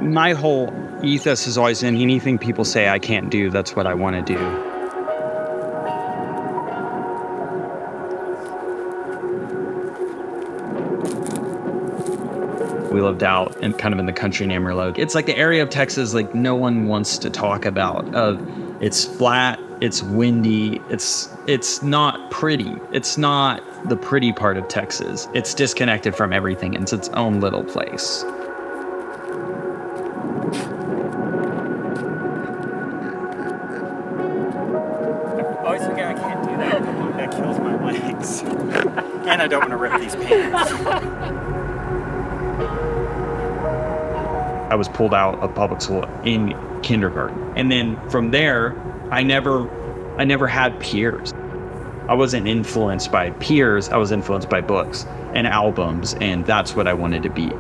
My whole ethos has always been anything people say I can't do, that's what I want to do. We lived out and kind of in the country in Amarillo. It's like the area of Texas like no one wants to talk about. It's flat, it's windy, it's not pretty. It's not the pretty part of Texas. It's disconnected from everything. It's its own little place. I always forget I can't do that. That kills my legs. And I don't want to rip these pants. I was pulled out of public school in kindergarten. And then from there, I never had peers. I wasn't influenced by peers, I was influenced by books and albums, and that's what I wanted to be.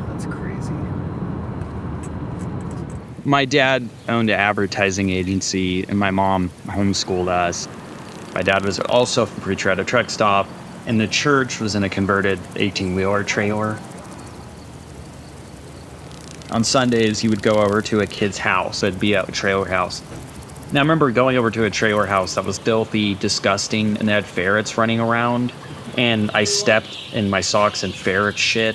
That's crazy. My dad owned an advertising agency, and my mom homeschooled us. My dad was also a preacher at a truck stop, and the church was in a converted 18-wheeler trailer. On Sundays, he would go over to a kid's house. It'd be a trailer house. Now, I remember going over to a trailer house that was filthy, disgusting, and they had ferrets running around, and I stepped in my socks in ferret shit.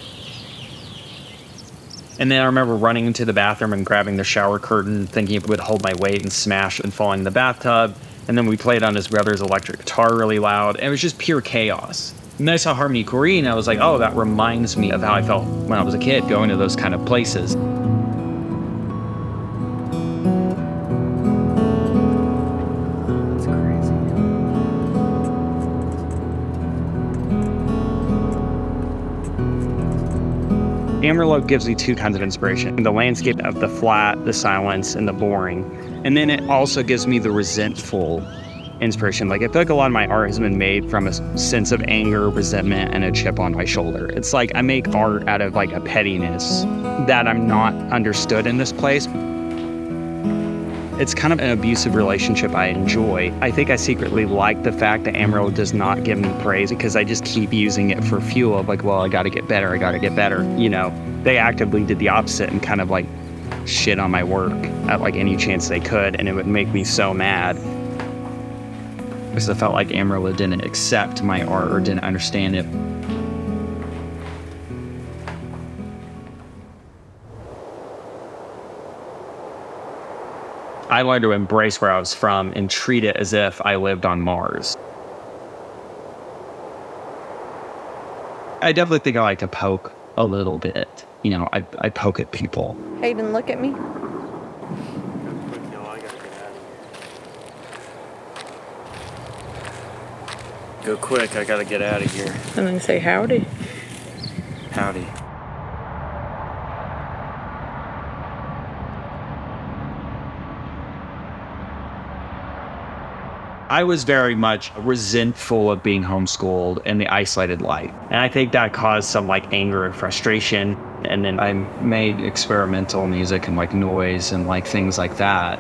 And then I remember running into the bathroom and grabbing the shower curtain, thinking it would hold my weight and smash and fall in the bathtub. And then we played on his brother's electric guitar really loud. And it was just pure chaos. And then I saw Harmony Korine, I was like, oh, that reminds me of how I felt when I was a kid, going to those kind of places. That's crazy. Amarillo gives me two kinds of inspiration. The landscape of the flat, the silence, and the boring. And then it also gives me the resentful inspiration. Like, I feel like a lot of my art has been made from a sense of anger, resentment, and a chip on my shoulder. It's like I make art out of like a pettiness that I'm not understood in this place. It's kind of an abusive relationship I enjoy. I think I secretly like the fact that Amarillo does not give me praise because I just keep using it for fuel of like, well, I gotta get better, you know. They actively did the opposite and kind of like shit on my work at like any chance they could, and it would make me so mad because I felt like Amarillo didn't accept my art or didn't understand it. I learned to embrace where I was from and treat it as if I lived on Mars. I definitely think I like to poke a little bit. You know, I poke at people. Hayden, look at me. Go quick, I gotta get out of here. And then say howdy. Howdy. I was very much resentful of being homeschooled and the isolated life. And I think that caused some like anger and frustration. And then I made experimental music and like noise and like things like that.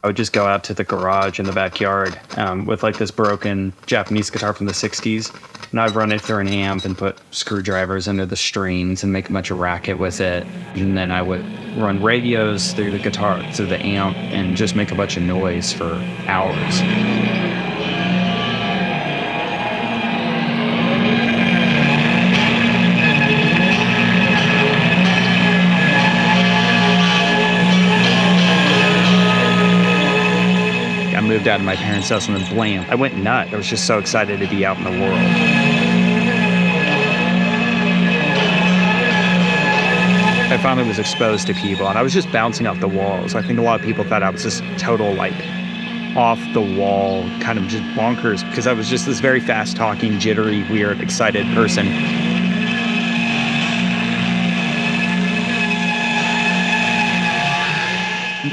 I would just go out to the garage in the backyard with like this broken Japanese guitar from the 60s. And I'd run it through an amp and put screwdrivers under the strings and make a bunch of racket with it. And then I would run radios through the guitar, through the amp, and just make a bunch of noise for hours. Moved out of my parents' house and then blam, I went nuts. I was just so excited to be out in the world. I finally was exposed to people and I was just bouncing off the walls. I think a lot of people thought I was this total like off the wall, kind of just bonkers, because I was just this very fast talking, jittery, weird, excited person.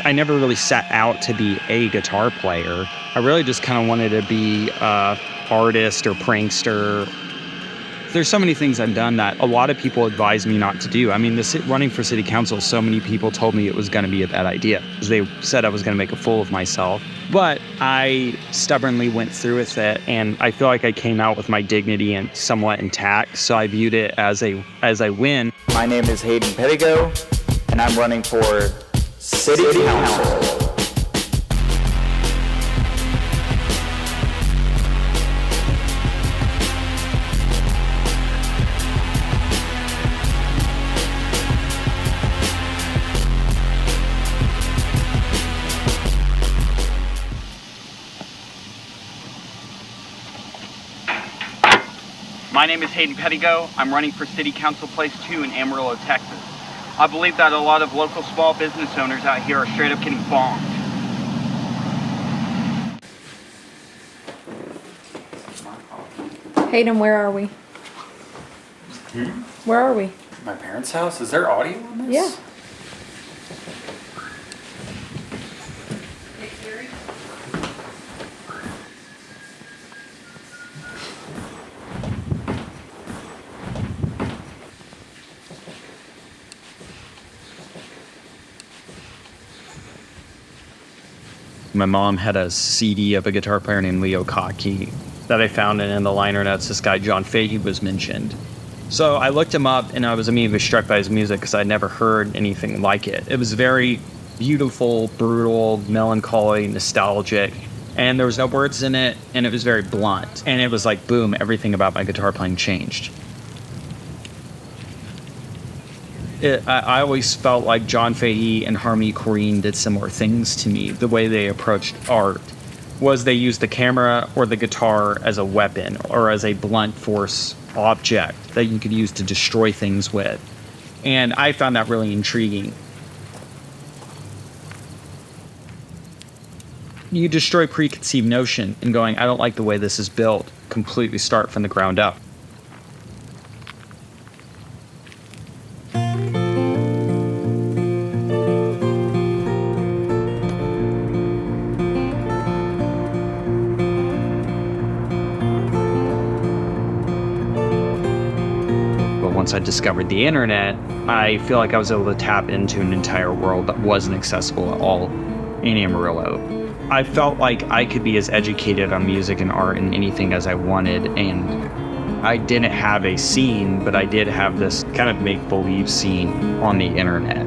I never really set out to be a guitar player. I really just kind of wanted to be a artist or prankster. There's so many things I've done that a lot of people advise me not to do. I mean, running for city council, so many people told me it was going to be a bad idea. They said I was going to make a fool of myself. But I stubbornly went through with it, and I feel like I came out with my dignity and somewhat intact. So I viewed it as a win. My name is Hayden Pedigo, and I'm running for city council. My name is Hayden Pedigo. I'm running for City Council Place 2 in Amarillo, Texas. I believe that a lot of local small business owners out here are straight up getting bonked. Hayden, where are we? Where are we? My parents' house? Is there audio on this? Yeah. My mom had a CD of a guitar player named Leo Kottke that I found, and in the liner notes, this guy John Fahey was mentioned. So I looked him up, and I was immediately struck by his music because I'd never heard anything like it. It was very beautiful, brutal, melancholy, nostalgic, and there was no words in it, and it was very blunt. And it was like, boom, everything about my guitar playing changed. I always felt like John Fahey and Harmony Korine did similar things to me. The way they approached art was they used the camera or the guitar as a weapon or as a blunt force object that you could use to destroy things with. And I found that really intriguing. You destroy preconceived notion and going, I don't like the way this is built, completely start from the ground up. Once I discovered the internet, I feel like I was able to tap into an entire world that wasn't accessible at all in Amarillo. I felt like I could be as educated on music and art and anything as I wanted, and I didn't have a scene, but I did have this kind of make-believe scene on the internet.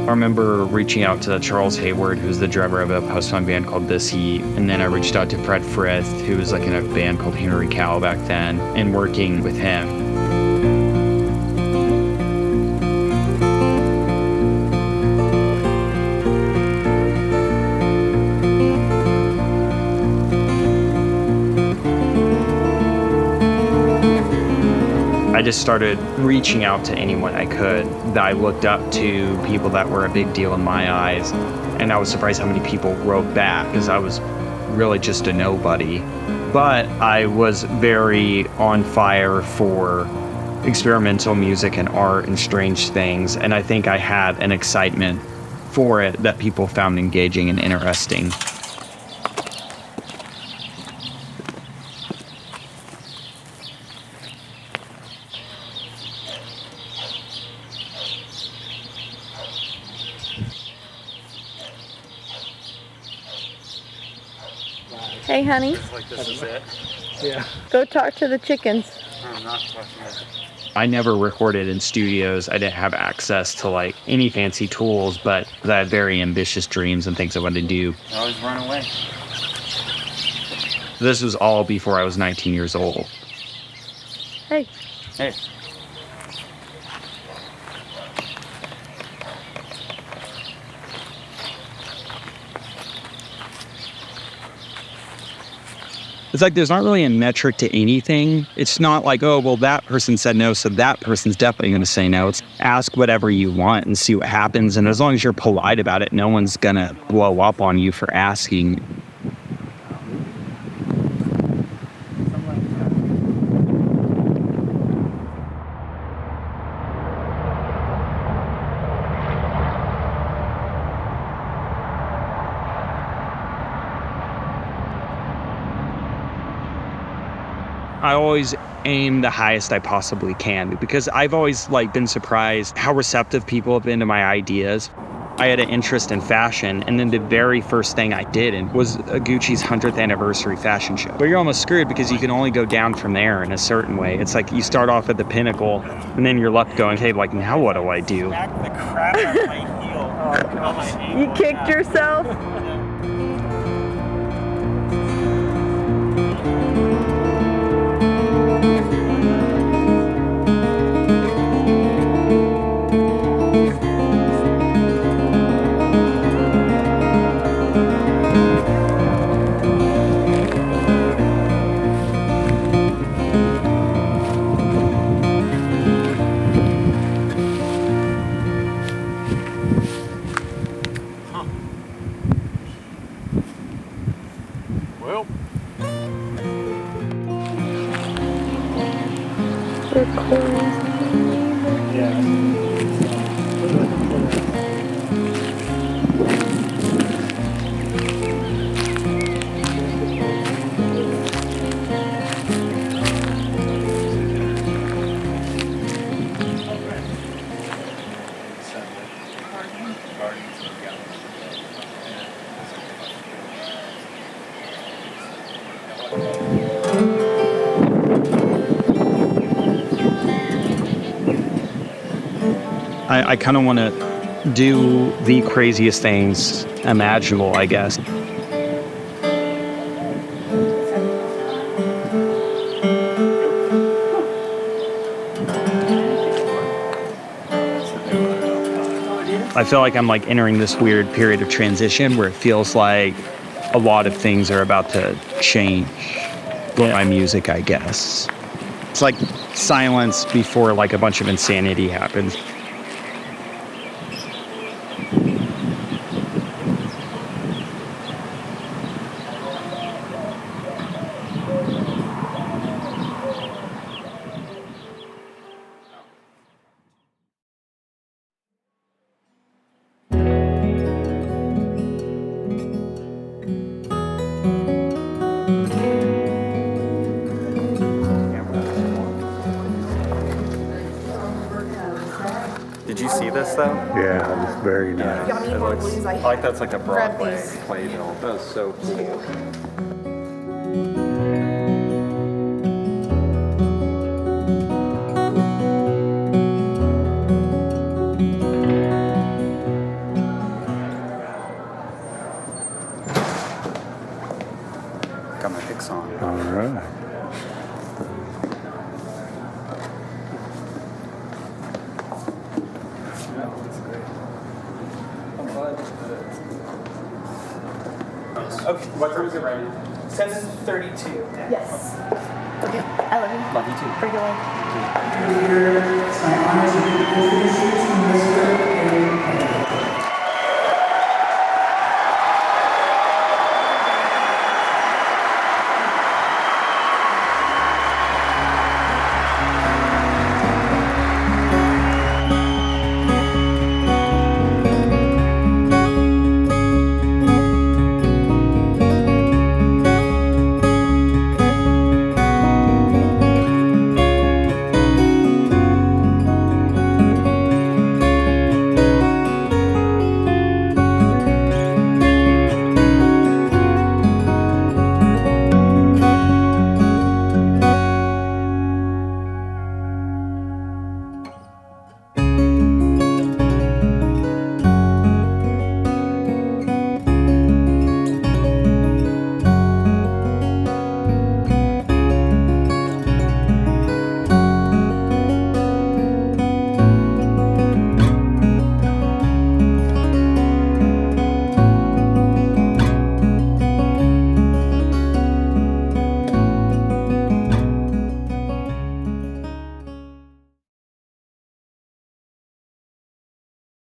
I remember reaching out to Charles Hayward, who's the drummer of a post-punk band called This Heat, and then I reached out to Fred Frith, who was like in a band called Henry Cow back then, and working with him. I just started reaching out to anyone I could that I looked up to, people that were a big deal in my eyes. And I was surprised how many people wrote back because I was really just a nobody. But I was very on fire for experimental music and art and strange things. And I think I had an excitement for it that people found engaging and interesting. Hey, honey, Like this is it? Yeah. go talk to the chickens. I'm not talking about it. I never recorded in studios. I didn't have access to like any fancy tools, but I had very ambitious dreams and things I wanted to do. I always run away. This was all before I was 19 years old. Hey, Hey. It's like there's not really a metric to anything. It's not like, oh, well, that person said no, so that person's definitely going to say no. It's ask whatever you want and see what happens. And as long as you're polite about it, no one's going to blow up on you for asking. I always aim the highest I possibly can because I've always like been surprised how receptive people have been to my ideas. I had an interest in fashion, and then the very first thing I did was Gucci's 100th anniversary fashion show. But you're almost screwed because you can only go down from there in a certain way. It's like you start off at the pinnacle, and then you're left going, hey, like, now what do I do? Smacked the crap out of my heel. On my ankle. You kicked yourself? Well, I kind of want to do the craziest things imaginable, I guess. I feel like I'm like entering this weird period of transition where it feels like a lot of things are about to change with my music, I guess. It's like silence before like a bunch of insanity happens. did you see this though? Yeah, it's very nice. It looks like that's like a Broadway playbill. That was so cool. Got my picks on. All right. Okay, what time is it right now? 7:32. Yes. Okay. I love you. Love you too. Freak away.